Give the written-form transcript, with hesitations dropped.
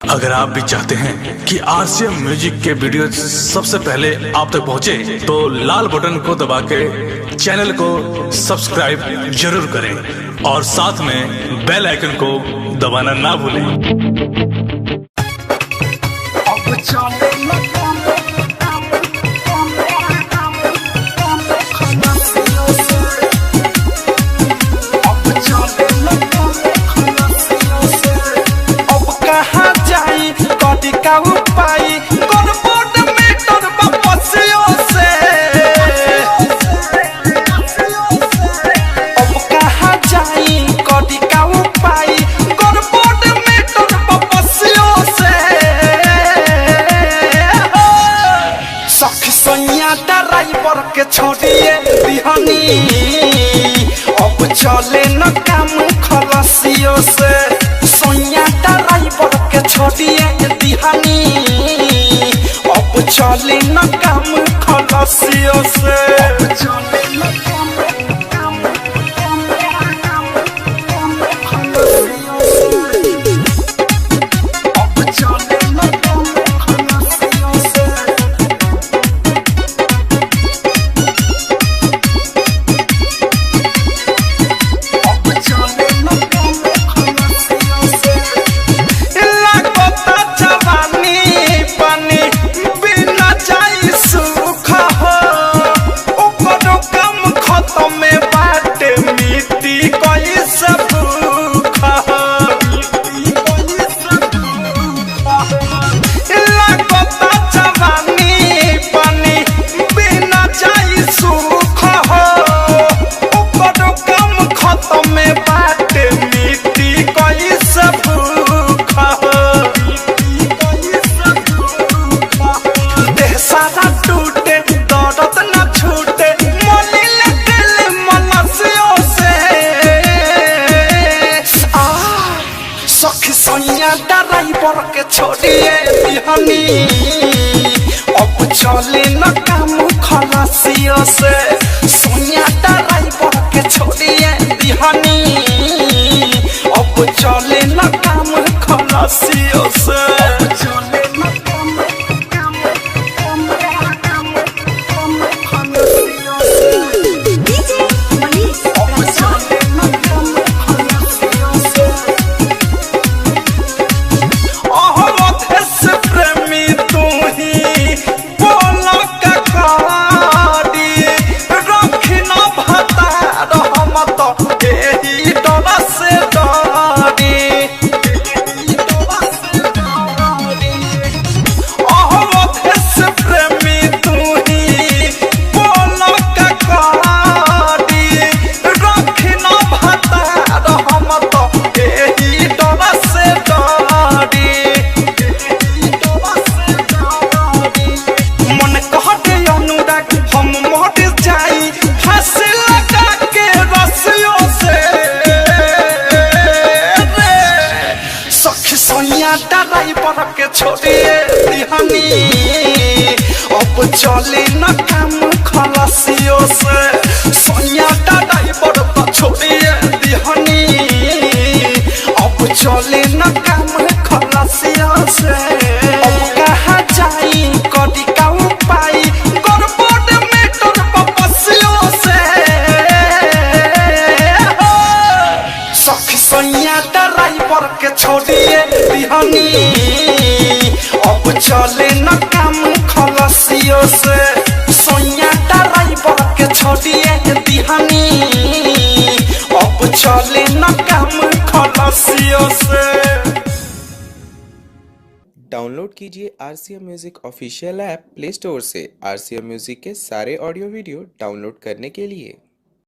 अगर आप भी चाहते हैं कि आरसीएम म्यूजिक के वीडियो सबसे पहले आप तक पहुंचे, तो लाल बटन को दबा के चैनल को सब्सक्राइब जरूर करें और साथ में बेल आइकन को दबाना ना भूलें। का उपाय गड़बड़ में तोर बपसियो से अब कहाँ जाई कदी का उपाय गड़बड़ में तोर बपसियो से सखी सैया ड्राइवर के छोड़िए बिहनी अब चले न काम खलसियो से सैया ड्राइवर के छोड़िए दिहानी अब चले न काम खलसियो से ड्राइवर के छोड़िए बिहनी अब चले न काम खलसियो से सोनिया ड्राइवर के छोड़िए बिहनी अब चले न काम खलसियो से ड्राइवर के छोड़िए दिहानी अब चले न काम खलसियो से सोनिया ड्राइवर तो छोड़िए दिहानी अब चले न काम खलसियो से अब कहाँ जाई कदी का उपाय गड़बड़ में तोर बपसियो से सखी सैया ड्राइवर के छोड़िए बिहनी अब चले न काम खलसियो से सोनिया ड्राइवर के छोड़िए बिहनी अब चले न काम खलसियो से। डाउनलोड कीजिए RCM music official app play store से। आरसीएम म्यूजिक के सारे ऑडियो वीडियो डाउनलोड करने के लिए